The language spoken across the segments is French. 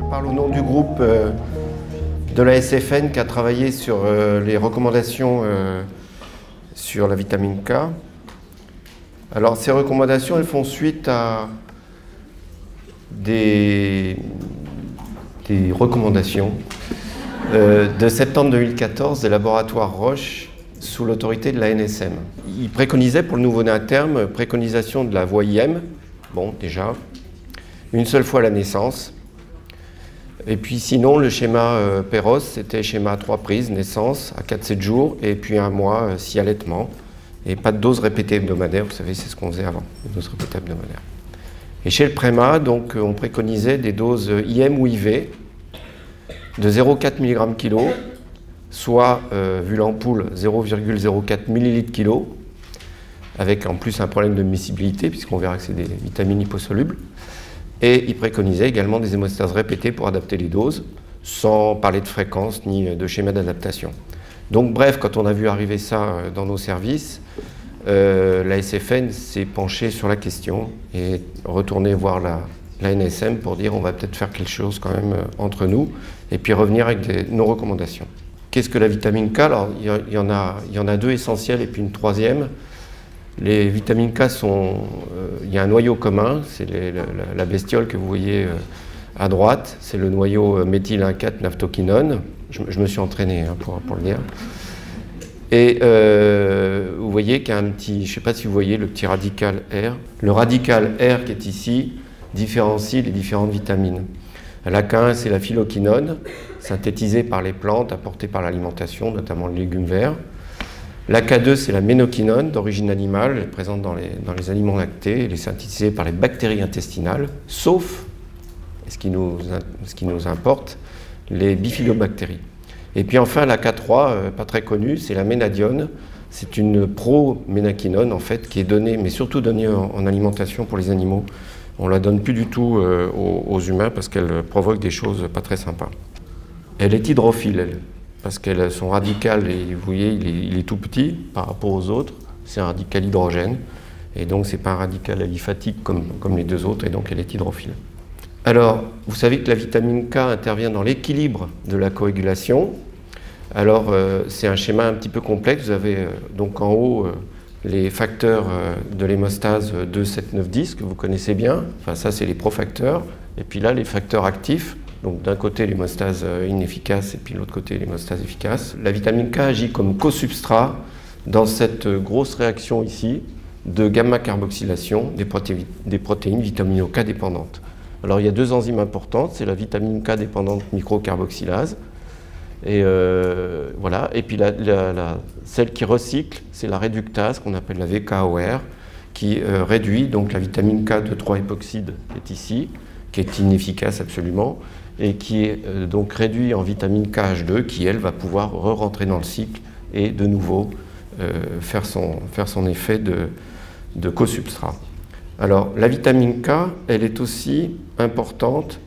Je parle au nom du groupe de la SFN qui a travaillé sur les recommandations sur la vitamine K. Alors ces recommandations, elles font suite à des recommandations de septembre 2014 des laboratoires Roche sous l'autorité de l'ANSM. Ils préconisaient pour le nouveau-né à terme, préconisation de la voie IM, bon déjà, une seule fois à la naissance. Et puis sinon, le schéma Péros, c'était schéma à 3 prises, naissance à 4-7 jours, et puis 1 mois si allaitement. Et pas de dose répétée hebdomadaire, vous savez, c'est ce qu'on faisait avant, une dose répétée hebdomadaire. Et chez le Préma, donc, on préconisait des doses IM ou IV de 0,4 mg/kg, soit, vu l'ampoule, 0,04 ml/kg, avec en plus un problème de miscibilité, puisqu'on verra que c'est des vitamines liposolubles. Et il préconisait également des hémostases répétées pour adapter les doses, sans parler de fréquence ni de schéma d'adaptation. Donc bref, quand on a vu arriver ça dans nos services, la SFN s'est penchée sur la question et retourné voir la NSM pour dire on va peut-être faire quelque chose quand même entre nous et puis revenir avec nos recommandations. Qu'est-ce que la vitamine K? Alors il y en a 2 essentielles et puis une troisième. Les vitamines K il y a un noyau commun, c'est la bestiole que vous voyez à droite, c'est le noyau méthyl-1,4-naphtoquinone. Je me suis entraîné pour le dire. Et vous voyez qu'il y a un petit, je ne sais pas si vous voyez le petit radical R. Le radical R qui est ici différencie les différentes vitamines. La K1, c'est la phyloquinone, synthétisée par les plantes, apportée par l'alimentation, notamment les légumes verts. La K2, c'est la ménoquinone d'origine animale, elle est présente dans les aliments lactés, elle est synthétisée par les bactéries intestinales, sauf, ce qui nous importe, les bifidobactéries. Et puis enfin, la K3, pas très connue, c'est la ménadione. C'est une pro-ménaquinone, en fait, qui est donnée, mais surtout donnée en alimentation pour les animaux. On ne la donne plus du tout aux humains parce qu'elle provoque des choses pas très sympas. Elle est hydrophile, elle, parce que son radical, vous voyez, il est tout petit par rapport aux autres. C'est un radical hydrogène. Et donc, ce n'est pas un radical aliphatique comme les 2 autres, et donc elle est hydrophile. Alors, vous savez que la vitamine K intervient dans l'équilibre de la coagulation. Alors, c'est un schéma un petit peu complexe. Vous avez donc en haut les facteurs de l'hémostase 2, 7, 9, 10 que vous connaissez bien. Enfin, ça, c'est les profacteurs. Et puis là, les facteurs actifs. Donc, d'un côté, l'hémostase inefficace et puis de l'autre côté, l'hémostase efficace. La vitamine K agit comme co-substrat dans cette grosse réaction ici de gamma-carboxylation des protéines vitamino K dépendantes. Alors, il y a 2 enzymes importantes, c'est la vitamine K dépendante microcarboxylase. Et voilà. Et puis celle qui recycle, c'est la réductase qu'on appelle la VKOR, qui réduit donc la vitamine K de 3-époxyde qui est ici, qui est inefficace absolument, et qui est donc réduit en vitamine KH2, qui elle va pouvoir re-rentrer dans le cycle et de nouveau faire son effet de co-substrat. Alors, la vitamine K, elle est aussi importante,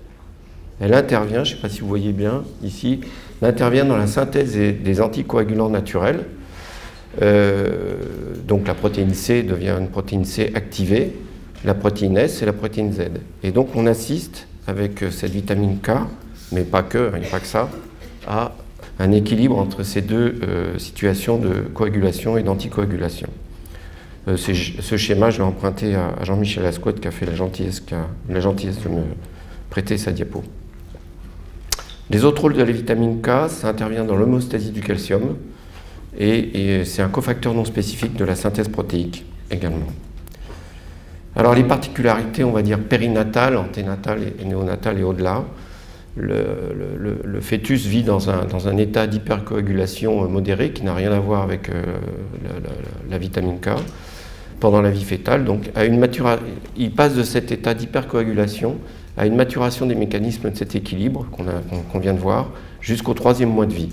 elle intervient, je ne sais pas si vous voyez bien ici, elle intervient dans la synthèse des anticoagulants naturels. Donc la protéine C devient une protéine C activée, la protéine S et la protéine Z. Et donc on assiste avec cette vitamine K, mais pas que, il n'y a pas que ça, à un équilibre entre ces 2 situations de coagulation et d'anticoagulation. Ce schéma, je l'ai emprunté à Jean-Michel Ascouette qui a fait la gentillesse de me prêter sa diapo. Les autres rôles de la vitamine K, ça intervient dans l'homéostasie du calcium et c'est un cofacteur non spécifique de la synthèse protéique également. Alors les particularités, on va dire périnatales, anténatales et néonatales et au-delà. Le fœtus vit dans un état d'hypercoagulation modéré qui n'a rien à voir avec la vitamine K pendant la vie fœtale. Donc, il passe de cet état d'hypercoagulation à une maturation des mécanismes de cet équilibre qu'on vient de voir jusqu'au 3e mois de vie.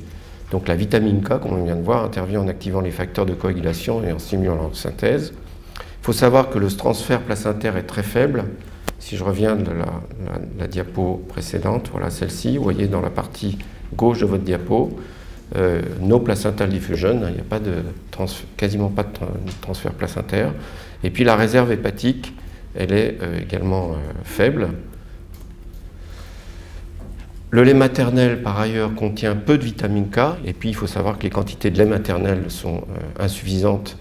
Donc la vitamine K, comme on vient de voir, intervient en activant les facteurs de coagulation et en stimulant leur synthèse. Il faut savoir que le transfert placentaire est très faible. Si je reviens de la diapo précédente, voilà celle-ci, vous voyez dans la partie gauche de votre diapo, no placental diffusion, il n'y a pas quasiment pas de transfert placentaire. Et puis la réserve hépatique, elle est également faible. Le lait maternel, par ailleurs, contient peu de vitamine K, et puis il faut savoir que les quantités de lait maternel sont insuffisantes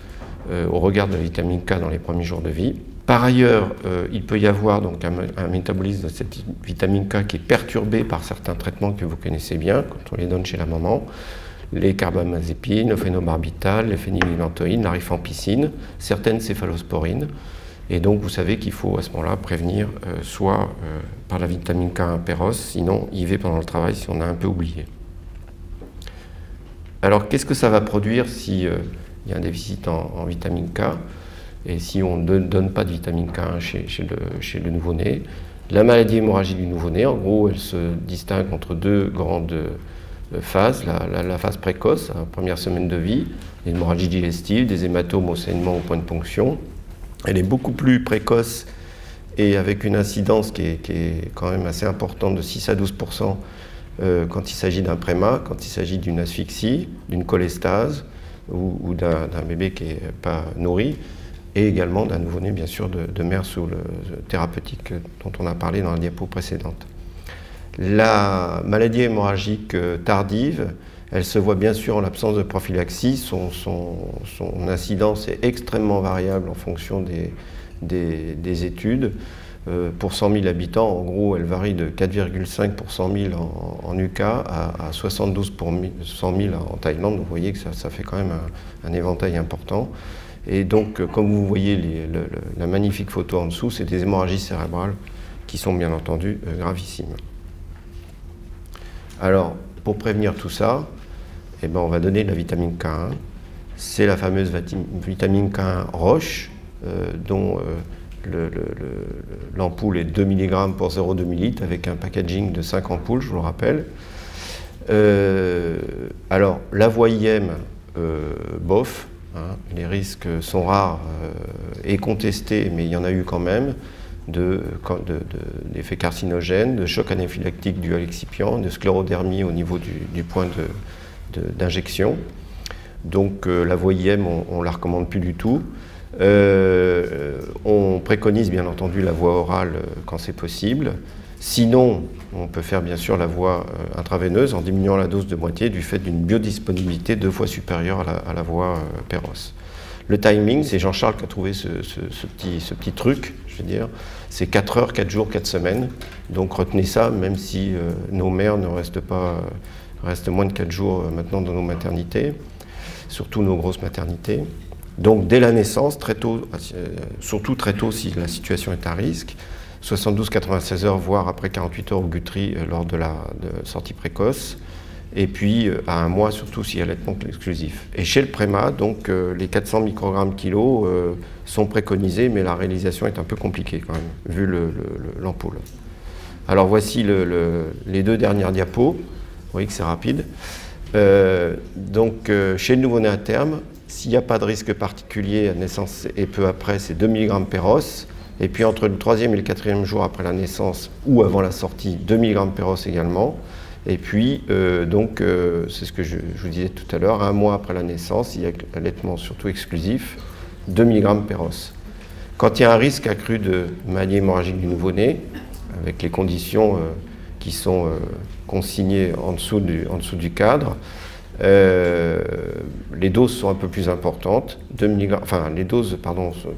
au regard de la vitamine K dans les premiers jours de vie. Par ailleurs, il peut y avoir donc un métabolisme de cette vitamine K qui est perturbé par certains traitements que vous connaissez bien, quand on les donne chez la maman, les carbamazépines, le phénobarbital, les phénylphénolactoïdes, la rifampicine, certaines céphalosporines. Et donc vous savez qu'il faut à ce moment-là prévenir soit par la vitamine K impéros, sinon IV pendant le travail si on a un peu oublié. Alors qu'est-ce que ça va produire si il y a un déficit en vitamine K et si on ne donne pas de vitamine K chez le nouveau-né? La maladie hémorragique du nouveau-né, en gros, elle se distingue entre deux grandes phases. La phase précoce, la première semaine de vie, l'hémorragie digestive, des hématomes au saignement au point de ponction. Elle est beaucoup plus précoce et avec une incidence qui est quand même assez importante de 6 à 12% quand il s'agit d'un préma, quand il s'agit d'une asphyxie, d'une cholestase ou d'un bébé qui n'est pas nourri, et également d'un nouveau-né, bien sûr, de mère sous le thérapeutique dont on a parlé dans la diapo précédente. La maladie hémorragique tardive, elle se voit bien sûr en l'absence de prophylaxie. Son incidence est extrêmement variable en fonction des études. Pour 100 000 habitants, en gros, elle varie de 4,5 pour 100 000 en UK à 72 pour 100 000 en Thaïlande. Donc vous voyez que ça fait quand même un éventail important. Et donc, comme vous voyez la magnifique photo en dessous, c'est des hémorragies cérébrales qui sont bien entendu gravissimes. Alors, pour prévenir tout ça, eh ben, on va donner de la vitamine K1. C'est la fameuse vitamine K1 Roche, dont l'ampoule est 2 mg pour 0,2 ml, avec un packaging de 5 ampoules, je vous le rappelle. Alors, la voie IM, bof, hein, les risques sont rares et contestés, mais il y en a eu quand même, d'effets carcinogènes, de choc anaphylactique dû à l'excipient, de sclérodermie au niveau du point d'injection. Donc la voie IM, on ne la recommande plus du tout. On préconise bien entendu la voie orale quand c'est possible. Sinon, on peut faire bien sûr la voie intraveineuse en diminuant la dose de moitié du fait d'une biodisponibilité 2 fois supérieure à la voie péros. Le timing, c'est Jean-Charles qui a trouvé ce petit truc, je veux dire. C'est 4 heures, 4 jours, 4 semaines. Donc retenez ça, même si nos mères ne restent moins de 4 jours maintenant dans nos maternités, surtout nos grosses maternités. Donc dès la naissance, très tôt, surtout très tôt si la situation est à risque, 72-96 heures, voire après 48 heures au Guthrie lors de la sortie précoce. Et puis à 1 mois, surtout s'il y a allaitement exclusif. Et chez le préma, donc les 400 microgrammes kilo sont préconisés, mais la réalisation est un peu compliquée quand même, vu l'ampoule. Alors voici les 2 dernières diapos. Vous voyez que c'est rapide. Donc chez le nouveau-né à terme, s'il n'y a pas de risque particulier à naissance et peu après, c'est 2 mg péros. Et puis entre le 3e et le 4e jour après la naissance ou avant la sortie, 2 mg péros également. Et puis, c'est ce que je vous disais tout à l'heure, 1 mois après la naissance, il y a allaitement surtout exclusif, 2 mg péros. Quand il y a un risque accru de maladie hémorragique du nouveau-né, avec les conditions qui sont consignées en dessous du cadre, les doses sont un peu plus importantes. 2 mg, enfin, les doses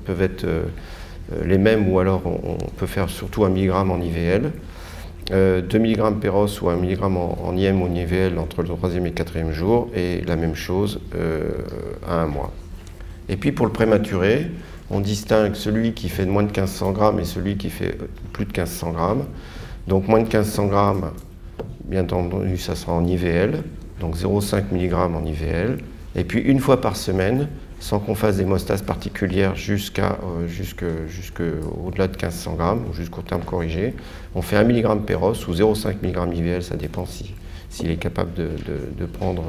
peuvent être les mêmes, ou alors on peut faire surtout 1 mg en IVL. 2 mg péros ou 1 mg en IM ou en IVL entre le 3e et 4e jour, et la même chose à 1 mois. Et puis pour le prématuré, on distingue celui qui fait moins de 1500 grammes et celui qui fait plus de 1500 grammes. Donc moins de 1500 grammes, bien entendu, ça sera en IVL, donc 0,5 mg en IVL. Et puis une fois par semaine, sans qu'on fasse d'hémostase particulière jusqu'au-delà de 1500 grammes, ou jusqu'au terme corrigé, on fait 1 mg péros ou 0,5 mg IVL, ça dépend s'il est capable de prendre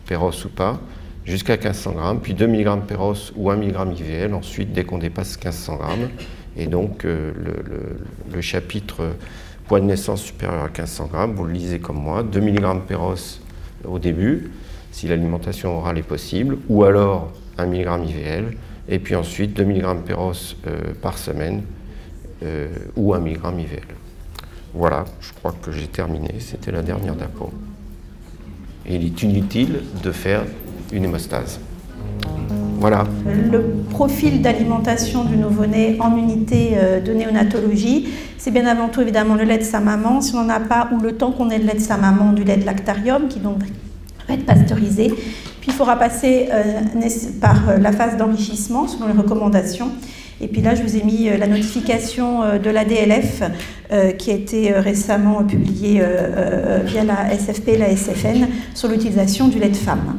péros ou pas, jusqu'à 1500 grammes, puis 2 mg péros ou 1 mg IVL, ensuite dès qu'on dépasse 1500 grammes. Et donc le chapitre poids de naissance supérieur à 1500 grammes, vous le lisez comme moi, 2 mg péros au début, si l'alimentation orale est possible, ou alors 1 mg IVL, et puis ensuite 2 mg péros par semaine ou 1 mg IVL. Voilà, je crois que j'ai terminé, c'était la dernière diapo. Et il est inutile de faire une hémostase. Voilà. Le profil d'alimentation du nouveau-né en unité de néonatologie, c'est bien avant tout évidemment le lait de sa maman, si on n'en a pas, ou le temps qu'on ait le lait de sa maman, du lait de lactarium, qui donc va être pasteurisé. Puis il faudra passer par la phase d'enrichissement selon les recommandations. Et puis là, je vous ai mis la notification de la DLF qui a été récemment publiée via la SFP et la SFN sur l'utilisation du lait de femme.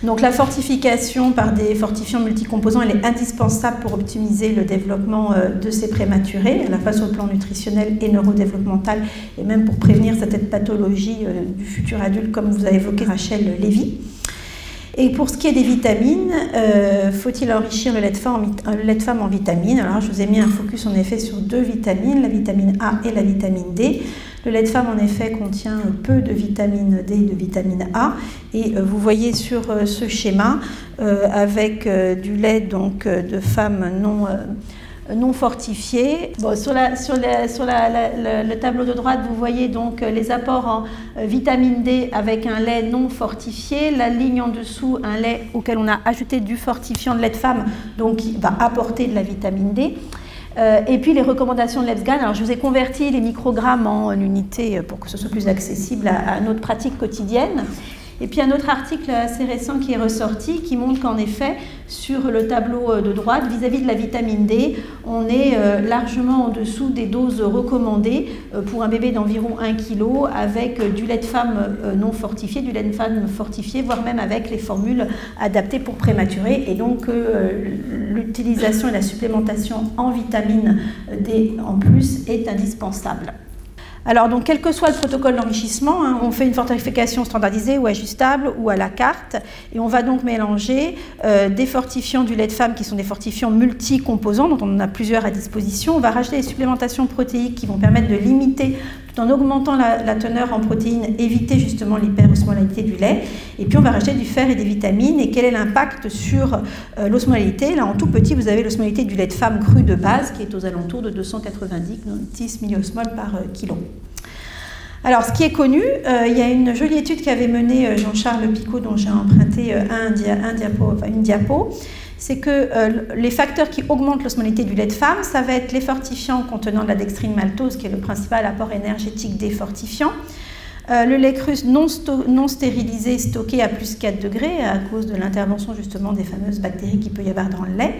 Donc la fortification par des fortifiants multicomposants, elle est indispensable pour optimiser le développement de ces prématurés, à la fois sur le plan nutritionnel et neurodéveloppemental, et même pour prévenir certaines pathologies du futur adulte, comme vous avez évoqué Rachel Lévy. Et pour ce qui est des vitamines, faut-il enrichir le lait de femme en vitamines? Alors je vous ai mis un focus en effet sur 2 vitamines, la vitamine A et la vitamine D. Le lait de femme en effet contient peu de vitamine D et de vitamine A. Et vous voyez sur ce schéma avec du lait donc, de femme non fortifié. Bon, sur le tableau de droite, vous voyez donc les apports en vitamine D avec un lait non fortifié. La ligne en dessous, un lait auquel on a ajouté du fortifiant de lait de femme, donc qui va apporter de la vitamine D. Et puis les recommandations de l'EFSGAN. Alors je vous ai converti les microgrammes en unités pour que ce soit plus accessible à notre pratique quotidienne. Et puis un autre article assez récent qui est ressorti qui montre qu'en effet, sur le tableau de droite, vis-à-vis de la vitamine D, on est largement en dessous des doses recommandées pour un bébé d'environ 1 kg avec du lait de femme non fortifié, du lait de femme fortifié, voire même avec les formules adaptées pour prématurés. Et donc l'utilisation et la supplémentation en vitamine D en plus est indispensable. Alors, donc, quel que soit le protocole d'enrichissement, on fait une fortification standardisée ou ajustable ou à la carte. Et on va donc mélanger des fortifiants du lait de femme qui sont des fortifiants multicomposants, dont on en a plusieurs à disposition. On va rajouter des supplémentations protéiques qui vont permettre de limiter, tout en augmentant la teneur en protéines, éviter justement l'hyperosmolalité du lait. Et puis, on va rajouter du fer et des vitamines. Et quel est l'impact sur l'osmolalité? Là, en tout petit, vous avez l'osmolalité du lait de femme cru de base qui est aux alentours de 290 milliosmoles par kilo. Alors, ce qui est connu, il y a une jolie étude qu'avait menée Jean-Charles Picot, dont j'ai emprunté une diapo, c'est que les facteurs qui augmentent l'osmolalité du lait de femme, ça va être les fortifiants contenant de la dextrine maltose, qui est le principal apport énergétique des fortifiants, le lait cru non stérilisé stocké à plus 4 degrés à cause de l'intervention justement des fameuses bactéries qu'il peut y avoir dans le lait.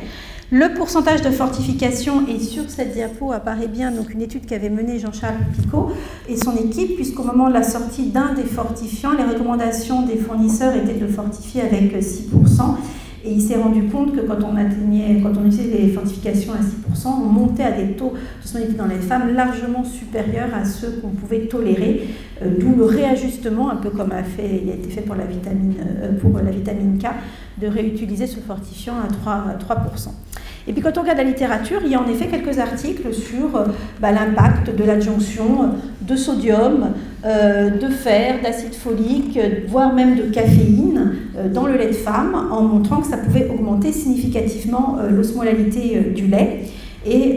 Le pourcentage de fortification, et sur cette diapo apparaît bien donc une étude qu'avait menée Jean-Charles Picot et son équipe, puisqu'au moment de la sortie d'un des fortifiants, les recommandations des fournisseurs étaient de fortifier avec 6%. Et il s'est rendu compte que quand on utilisait les fortifications à 6%, on montait à des taux d'osmolalité dans les femmes largement supérieurs à ceux qu'on pouvait tolérer, d'où le réajustement, un peu comme il a été fait pour la vitamine K, de réutiliser ce fortifiant à 3%. Et puis quand on regarde la littérature, il y a en effet quelques articles sur l'impact de l'adjonction de sodium, de fer, d'acide folique, voire même de caféine dans le lait de femme, en montrant que ça pouvait augmenter significativement l'osmolalité du lait. Et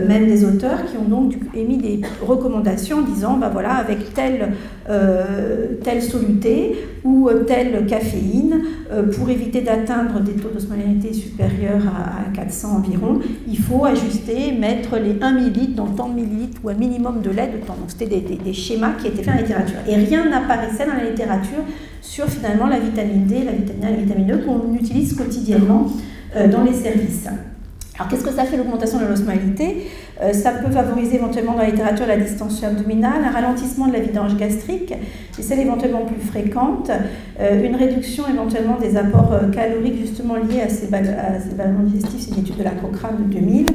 même des auteurs qui ont donc émis des recommandations en disant, voilà, avec telle soluté ou telle caféine, pour éviter d'atteindre des taux d'osmolalité supérieurs à 400 environ, il faut ajuster, mettre les 1 ml dans tant de millilitres ou un minimum de lait de temps. Donc c'était des schémas qui étaient faits en littérature. Et rien n'apparaissait dans la littérature sur finalement la vitamine D, la vitamine A et la vitamine E qu'on utilise quotidiennement dans les services. Alors, qu'est-ce que ça fait l'augmentation de l'osmolalité? Ça peut favoriser éventuellement dans la littérature la distension abdominale, un ralentissement de la vidange gastrique, et celle éventuellement plus fréquente, une réduction éventuellement des apports caloriques justement liés à ces ballonnements digestifs, c'est une étude de la Cochrane de 2000.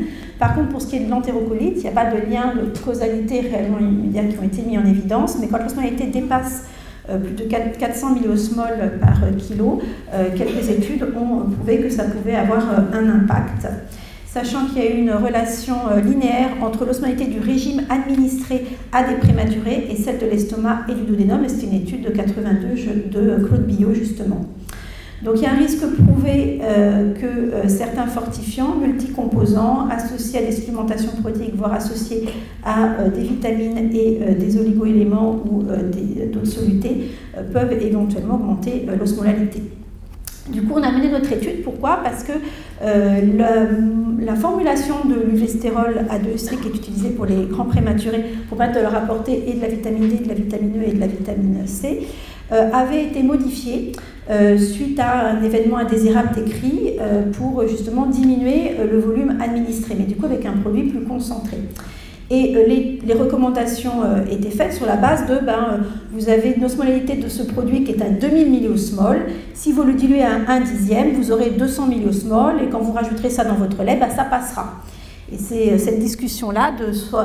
Par contre, pour ce qui est de l'entérocolite, il n'y a pas de lien de causalité réellement immédiat qui ont été mis en évidence, mais quand l'osmolalité dépasse plus de 400 milliosmoles par kilo, quelques études ont prouvé que ça pouvait avoir un impact. Sachant qu'il y a eu une relation linéaire entre l'osmolalité du régime administré à des prématurés et celle de l'estomac et du duodénum. C'est une étude de 82 de Claude Billot, justement. Donc il y a un risque prouvé que certains fortifiants multicomposants associés à des supplémentations protéiques, voire associés à des vitamines et des oligoéléments ou d'autres solutés, peuvent éventuellement augmenter l'osmolalité. Du coup, on a mené notre étude. Pourquoi? Parce que la formulation de l'uvestérol A2C qui est utilisée pour les grands prématurés pour permettre de leur apporter et de la vitamine D, de la vitamine E et de la vitamine C avait été modifiée suite à un événement indésirable décrit pour justement diminuer le volume administré, mais du coup avec un produit plus concentré. Et les recommandations étaient faites sur la base de, vous avez une osmolalité de ce produit qui est à 2000 milliosmoles. Si vous le diluez à 1/10, vous aurez 200 milliosmoles, et quand vous rajouterez ça dans votre lait, ça passera. Et c'est cette discussion-là,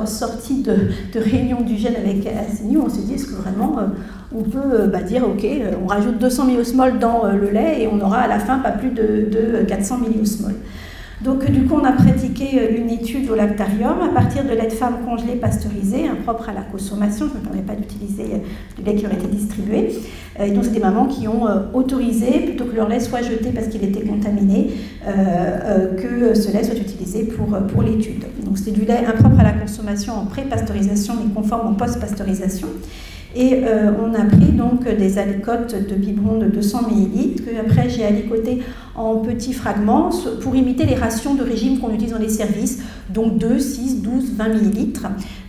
sortie de réunion du gène avec ASNU, on s'est dit, est-ce que vraiment on peut dire, ok, on rajoute 200 milliosmoles dans le lait et on aura à la fin pas plus de 400 milliosmoles. Donc du coup, on a pratiqué une étude au lactarium à partir de lait de femme congelé pasteurisé, propre à la consommation. Je ne me permets pas d'utiliser du lait qui aurait été distribué. Et donc, c'est des mamans qui ont autorisé, plutôt que leur lait soit jeté parce qu'il était contaminé, que ce lait soit utilisé pour l'étude. Donc, c'était du lait impropre à la consommation en pré-pasteurisation, mais conforme en post-pasteurisation. Et on a pris donc des alicotes de biberon de 200 ml, que après j'ai alicoté en petits fragments pour imiter les rations de régime qu'on utilise dans les services, donc 2, 6, 12, 20 ml,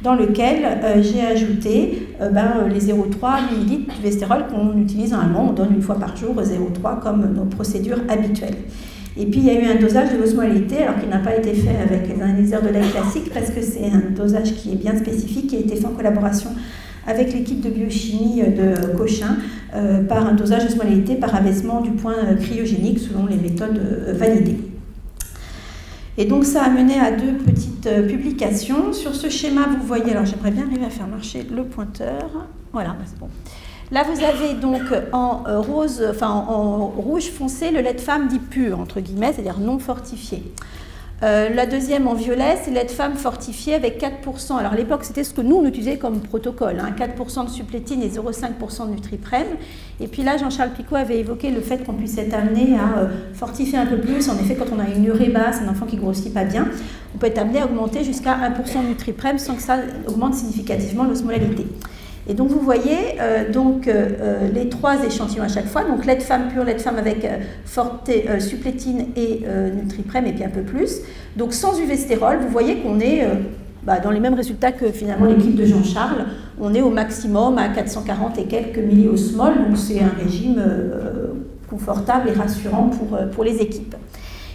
dans lequel j'ai ajouté les 0,3 ml d'uvestérol qu'on utilise normalement, on donne une fois par jour 0,3 comme nos procédures habituelles. Et puis il y a eu un dosage de l'osmolalité, alors qu'il n'a pas été fait avec les analyseurs de lait classique, parce que c'est un dosage qui est bien spécifique, qui a été fait en collaboration avec l'équipe de biochimie de Cochin par un dosage d'osmolalité par abaissement du point cryogénique selon les méthodes validées. Et donc ça a mené à 2 petites publications. Sur ce schéma, vous voyez, alors j'aimerais bien arriver à faire marcher le pointeur. Voilà, c'est bon. Là, vous avez donc en rose, en rouge foncé, le lait de femme dit pur, entre guillemets, c'est-à-dire non fortifié. La deuxième en violet, c'est lait de femme fortifié avec 4%. Alors à l'époque, c'était ce que nous, on utilisait comme protocole, 4% de supplétine et 0,5% de Nutriprem. Et puis là, Jean-Charles Picot avait évoqué le fait qu'on puisse être amené à fortifier un peu plus. En effet, quand on a une urée basse, un enfant qui grossit pas bien, on peut être amené à augmenter jusqu'à 1% de Nutriprem sans que ça augmente significativement l'osmolalité. Et donc vous voyez les 3 échantillons à chaque fois, donc lait de femme pur, lait de femme avec supplétine et Nutriprem et puis un peu plus. Donc sans uvestérol, vous voyez qu'on est dans les mêmes résultats que finalement l'équipe de Jean-Charles. On est au maximum à 440 et quelques milliosmoles, donc c'est un régime confortable et rassurant pour les équipes.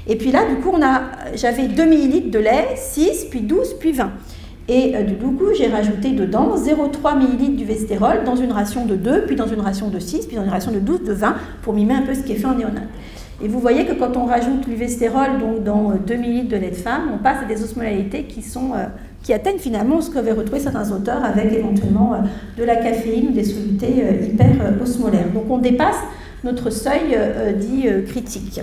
Et puis là, du coup, j'avais 2 ml de lait, 6, puis 12, puis 20. Et du coup, j'ai rajouté dedans 0,3 ml d'uvestérol dans une ration de 2, puis dans une ration de 6, puis dans une ration de 12, de 20, pour mimer un peu ce qui est fait en néonat. Et vous voyez que quand on rajoute l'uvestérol donc dans 2 ml de lait de femme, on passe à des osmolalités qui atteignent finalement ce qu'avaient retrouvé certains auteurs avec éventuellement de la caféine ou des solutés hyper osmolaires. Donc on dépasse notre seuil dit critique.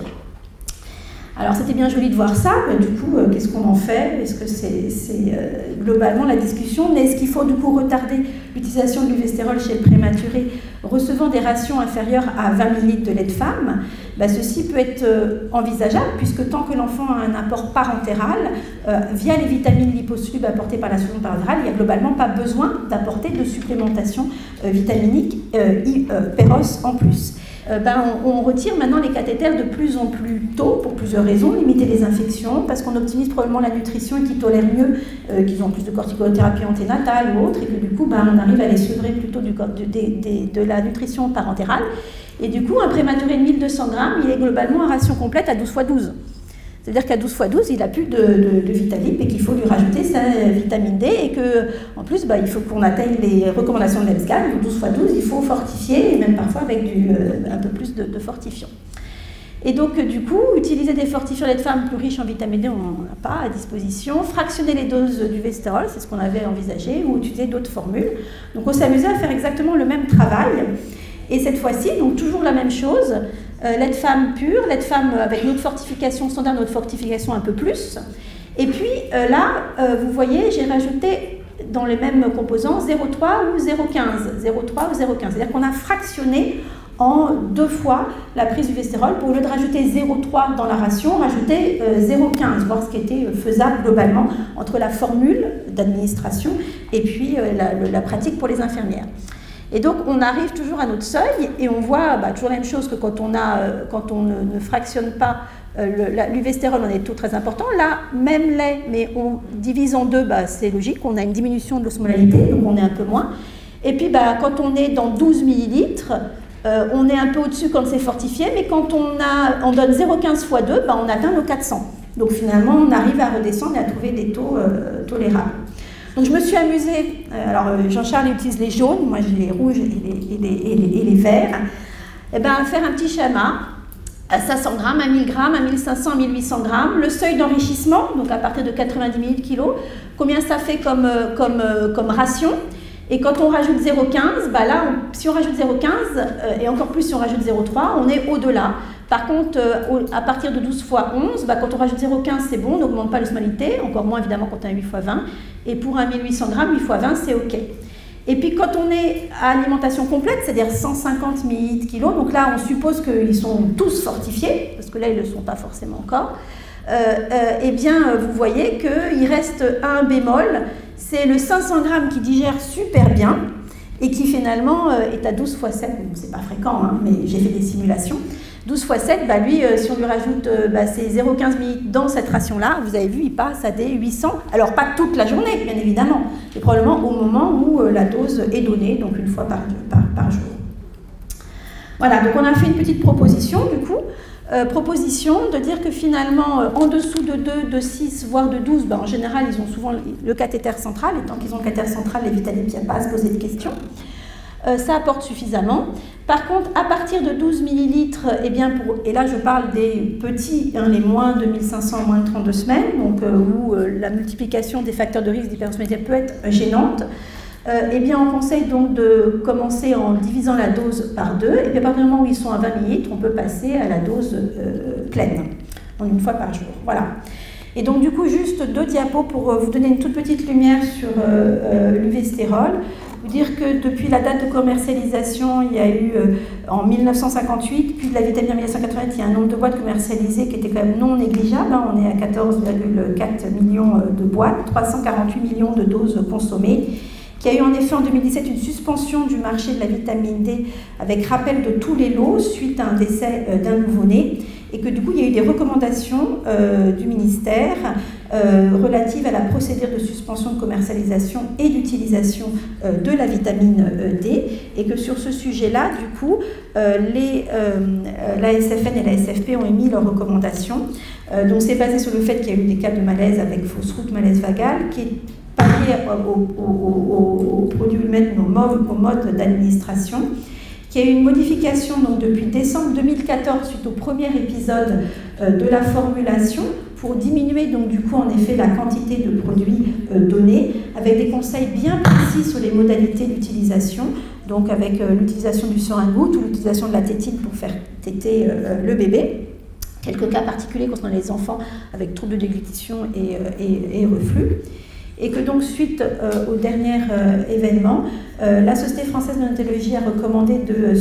Alors c'était bien joli de voir ça, mais du coup, qu'est-ce qu'on en fait? Est-ce que c'est globalement la discussion? Mais est-ce qu'il faut du coup retarder l'utilisation de l'uvestérol chez le prématuré recevant des rations inférieures à 20 ml de lait de femme? Ceci peut être envisageable, puisque tant que l'enfant a un apport parentéral, via les vitamines liposolubles apportées par la solution parentérale, il n'y a globalement pas besoin d'apporter de supplémentation vitaminique péros en plus. On retire maintenant les cathéters de plus en plus tôt pour plusieurs raisons, limiter les infections, parce qu'on optimise probablement la nutrition et qu'ils tolèrent mieux, qu'ils ont plus de corticothérapie anténatale ou autre, et que du coup on arrive à les sevrer plutôt de la nutrition parentérale. Et du coup, un prématuré de 1200 grammes, il est globalement en ration complète à 12 x 12. C'est-à-dire qu'à 12 x 12, il n'a plus de Vitalip et qu'il faut lui rajouter sa vitamine D et qu'en plus, il faut qu'on atteigne les recommandations de l'EBSCAN. Donc 12 x 12, il faut fortifier et même parfois avec un peu plus de fortifiant. Et donc, du coup, utiliser des fortifiants lait de femme plus riches en vitamine D, on n'en a pas à disposition. Fractionner les doses d'uvestérol, c'est ce qu'on avait envisagé, ou utiliser d'autres formules. Donc, on s'est amusé à faire exactement le même travail. Et cette fois-ci, donc toujours la même chose, lait de femme pur, lait de femme avec notre fortification standard, notre fortification un peu plus. Et puis là, vous voyez, j'ai rajouté dans les mêmes composants 0,3 ou 0,15. 0,3 ou 0,15. C'est-à-dire qu'on a fractionné en 2 fois la prise du vestérol. Pour au lieu de rajouter 0,3 dans la ration, rajouter 0,15, voir ce qui était faisable globalement entre la formule d'administration et puis la pratique pour les infirmières. Et donc on arrive toujours à notre seuil et on voit toujours la même chose que quand on ne fractionne pas l'uvestérol, on a des taux très importants. Là, même lait, mais on divise en 2, c'est logique, on a une diminution de l'osmolalité, donc on est un peu moins. Et puis quand on est dans 12 millilitres, on est un peu au-dessus quand c'est fortifié, mais quand on donne 0,15 x 2, on atteint nos 400. Donc finalement, on arrive à redescendre et à trouver des taux tolérables. Donc je me suis amusée, alors Jean-Charles utilise les jaunes, moi j'ai les rouges et les verts, à faire un petit schéma à 500 grammes, à 1000 grammes, à 1500, à 1800 grammes, le seuil d'enrichissement, donc à partir de 90 ml kg, combien ça fait comme ration. Et quand on rajoute 0,15, si on rajoute 0,15, et encore plus si on rajoute 0,3, on est au-delà. Par contre, à partir de 12 x 11, quand on rajoute 0,15, c'est bon, on n'augmente pas l'osmolalité, encore moins évidemment quand on a 8 x 20. Et pour un 1800 grammes, 8 x 20, c'est OK. Et puis quand on est à alimentation complète, c'est-à-dire 150 ml kg, donc là on suppose qu'ils sont tous fortifiés, parce que là ils ne le sont pas forcément encore, vous voyez qu'il reste un bémol, c'est le 500 grammes qui digère super bien et qui finalement est à 12 x 7, bon, c'est pas fréquent, mais j'ai fait des simulations. 12 x 7, lui, si on lui rajoute ces 0,15 ml dans cette ration-là, vous avez vu, il passe à des 800. Alors, pas toute la journée, bien évidemment, mais probablement au moment où la dose est donnée, donc une fois par jour. Voilà, donc on a fait une petite proposition, du coup. Proposition de dire que finalement, en dessous de 2, de 6, voire de 12, en général, ils ont souvent le cathéter central, et tant qu'ils ont le cathéter central, les vitamines, il n'y a pas à se poser de questions. Ça apporte suffisamment. Par contre, à partir de 12 millilitres, et là je parle des petits, les moins de 1500, moins de 32 semaines, donc où la multiplication des facteurs de risque d'hyperosmolalité peut être gênante, on conseille donc de commencer en divisant la dose par 2, et puis à partir du moment où ils sont à 20 millilitres, on peut passer à la dose pleine, en une fois par jour. Voilà. Et donc du coup, juste 2 diapos pour vous donner une toute petite lumière sur l'uvestérol. Vous dire que depuis la date de commercialisation, il y a eu en 1958, puis de la vitamine en 1988, il y a un nombre de boîtes commercialisées qui était quand même non négligeable. On est à 14,4 millions de boîtes, 348 millions de doses consommées. Qui a eu en effet en 2017 une suspension du marché de la vitamine D avec rappel de tous les lots suite à un décès d'un nouveau-né. Et que du coup, il y a eu des recommandations du ministère relatives à la procédure de suspension de commercialisation et d'utilisation de la vitamine D. Et que sur ce sujet-là, du coup, la SFN et la SFP ont émis leurs recommandations. Donc c'est basé sur le fait qu'il y a eu des cas de malaise avec fausse route, malaise vagal, qui est pallié aux produits humains, au mode d'administration, qui a eu une modification donc, depuis décembre 2014 suite au premier épisode de la formulation pour diminuer donc du coup en effet la quantité de produits donnés avec des conseils bien précis sur les modalités d'utilisation, donc avec l'utilisation du seringue-goutte ou l'utilisation de la tétine pour faire téter le bébé. Quelques cas particuliers concernant les enfants avec troubles de déglutition et reflux. Et que donc suite au dernier événement, la Société française de neonatologie a recommandé de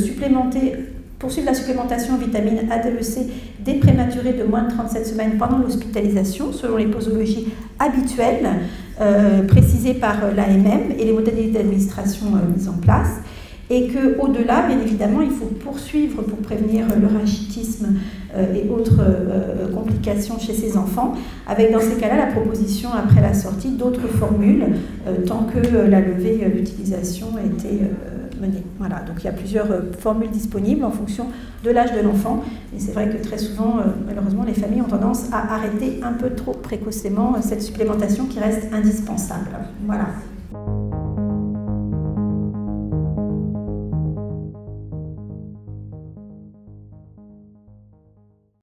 poursuivre la supplémentation en vitamine A, D, E, C des prématurés de moins de 37 semaines pendant l'hospitalisation, selon les posologies habituelles précisées par l'AMM et les modalités d'administration mises en place. Et qu'au-delà, bien évidemment, il faut poursuivre pour prévenir le rachitisme et autres complications chez ces enfants, avec dans ces cas-là la proposition après la sortie d'autres formules, tant que la levée d'utilisation a été menée. Voilà, donc il y a plusieurs formules disponibles en fonction de l'âge de l'enfant, et c'est vrai que très souvent, malheureusement, les familles ont tendance à arrêter un peu trop précocement cette supplémentation qui reste indispensable. Voilà.